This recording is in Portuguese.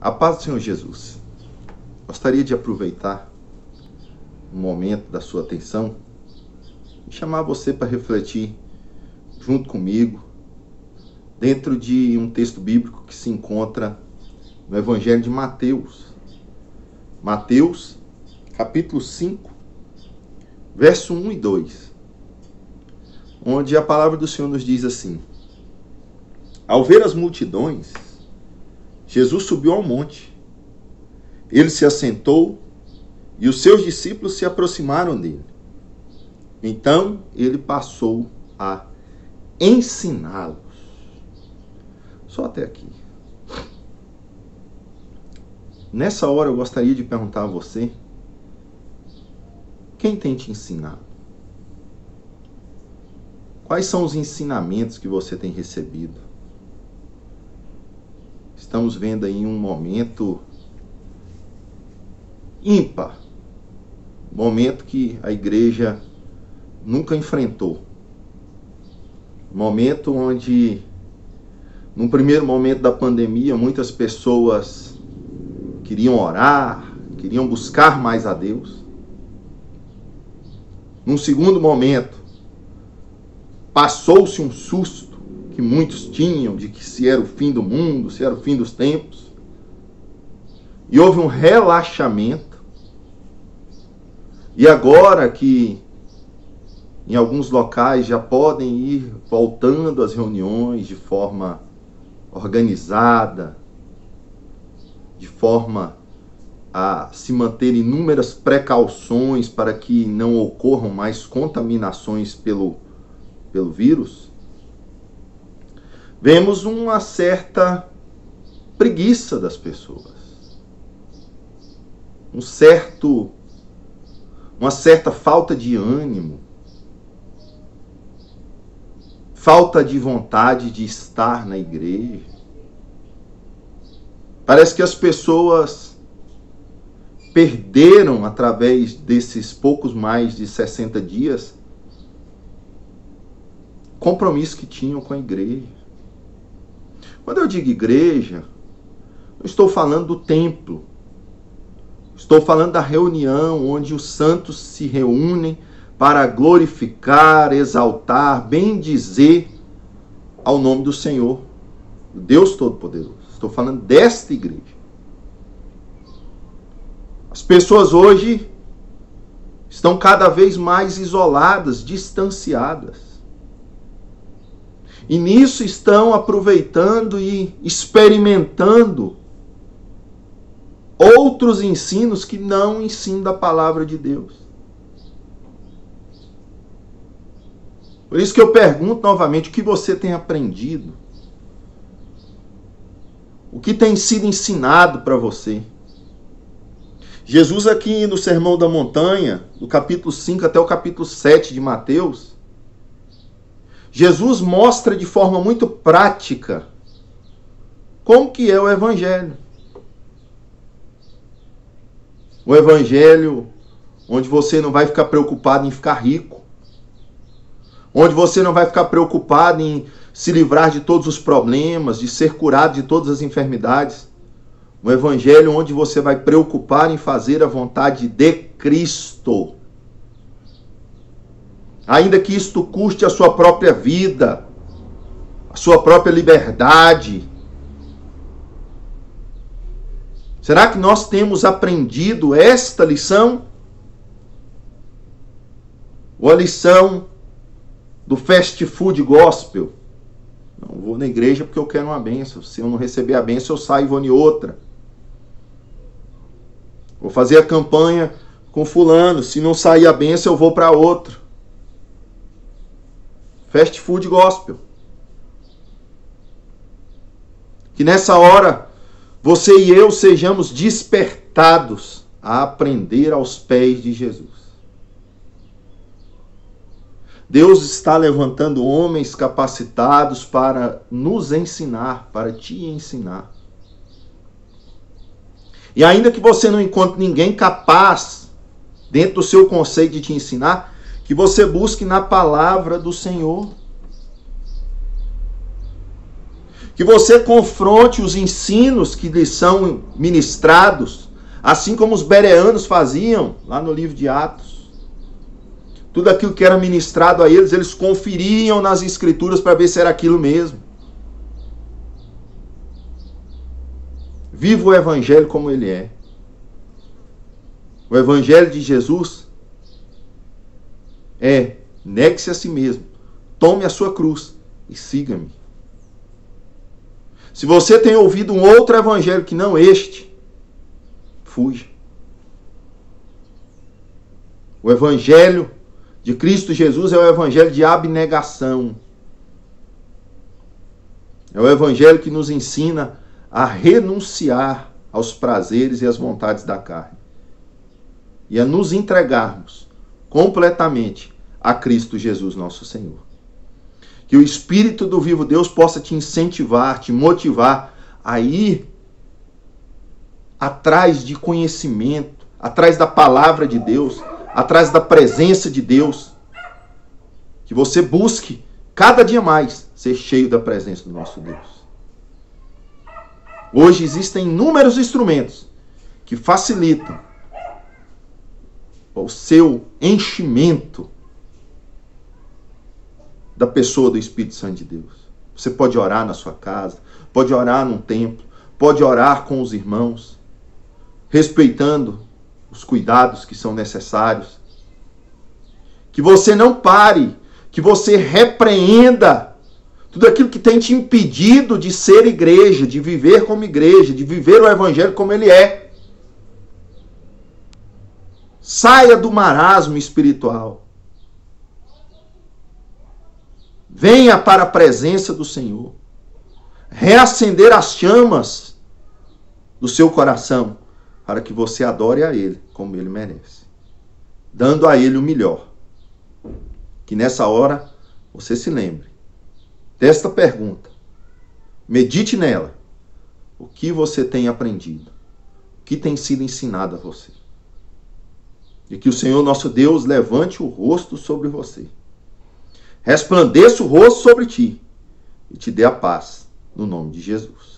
A paz do Senhor Jesus. Gostaria de aproveitar um momento da sua atenção e chamar você para refletir junto comigo dentro de um texto bíblico que se encontra no Evangelho de Mateus. Mateus, capítulo 5, verso 1 e 2, onde a palavra do Senhor nos diz assim: ao ver as multidões, Jesus subiu ao monte. Ele se assentou e os seus discípulos se aproximaram dele. Então ele passou a ensiná-los. Só até aqui. Nessa hora eu gostaria de perguntar a você: quem tem te ensinado? Quais são os ensinamentos que você tem recebido? Estamos vendo aí um momento ímpar, momento que a igreja nunca enfrentou. Momento onde, num primeiro momento da pandemia, muitas pessoas queriam orar, queriam buscar mais a Deus. Num segundo momento, passou-se um susto que muitos tinham de que se era o fim do mundo, se era o fim dos tempos. E houve um relaxamento. E agora que em alguns locais já podem ir voltando às reuniões de forma organizada, de forma a se manter inúmeras precauções para que não ocorram mais contaminações pelo vírus, vemos uma certa preguiça das pessoas, uma certa falta de ânimo, falta de vontade de estar na igreja. Parece que as pessoas perderam, através desses poucos mais de 60 dias, compromisso que tinham com a igreja. Quando eu digo igreja, eu estou falando do templo. Estou falando da reunião onde os santos se reúnem para glorificar, exaltar, bendizer ao nome do Senhor, o Deus Todo-Poderoso. Estou falando desta igreja. As pessoas hoje estão cada vez mais isoladas, distanciadas. E nisso estão aproveitando e experimentando outros ensinos que não ensinam da palavra de Deus. Por isso que eu pergunto novamente: o que você tem aprendido? O que tem sido ensinado para você? Jesus aqui no Sermão da Montanha, do capítulo 5 até o capítulo 7 de Mateus, Jesus mostra de forma muito prática como que é o Evangelho. O Evangelho onde você não vai ficar preocupado em ficar rico, onde você não vai ficar preocupado em se livrar de todos os problemas, de ser curado de todas as enfermidades. Um Evangelho onde você vai preocupar em fazer a vontade de Cristo. Ainda que isto custe a sua própria vida, a sua própria liberdade. Será que nós temos aprendido esta lição? Ou a lição do fast food gospel? Não vou na igreja porque eu quero uma bênção. Se eu não receber a bênção, eu saio e vou em outra. Vou fazer a campanha com fulano. Se não sair a bênção, eu vou para outro. Fast food gospel. Que nessa hora você e eu sejamos despertados a aprender aos pés de Jesus. Deus está levantando homens capacitados para nos ensinar, para te ensinar. E ainda que você não encontre ninguém capaz dentro do seu conceito de te ensinar, que você busque na palavra do Senhor. Que você confronte os ensinos que lhes são ministrados, assim como os bereanos faziam lá no livro de Atos. Tudo aquilo que era ministrado a eles, eles conferiam nas escrituras para ver se era aquilo mesmo. Viva o evangelho como ele é. O evangelho de Jesus é: negue-se a si mesmo, tome a sua cruz e siga-me. Se você tem ouvido um outro evangelho que não este, fuja. O evangelho de Cristo Jesus é o evangelho de abnegação. É o evangelho que nos ensina a renunciar aos prazeres e às vontades da carne e a nos entregarmos completamente a Cristo Jesus, nosso Senhor. Que o Espírito do vivo Deus possa te incentivar, te motivar a ir atrás de conhecimento, atrás da palavra de Deus, atrás da presença de Deus. Que você busque cada dia mais ser cheio da presença do nosso Deus. Hoje existem inúmeros instrumentos que facilitam o seu enchimento da pessoa do Espírito Santo de Deus. Você pode orar na sua casa, pode orar num templo, pode orar com os irmãos, respeitando os cuidados que são necessários. Que você não pare, que você repreenda tudo aquilo que tem te impedido de ser igreja, de viver como igreja, de viver o evangelho como ele é. Saia do marasmo espiritual. Venha para a presença do Senhor. Reacender as chamas do seu coração para que você adore a Ele como Ele merece. Dando a Ele o melhor. Que nessa hora você se lembre desta pergunta. Medite nela. O que você tem aprendido? O que tem sido ensinado a você? E que o Senhor nosso Deus levante o rosto sobre você. Resplandeça o rosto sobre ti e te dê a paz, no nome de Jesus.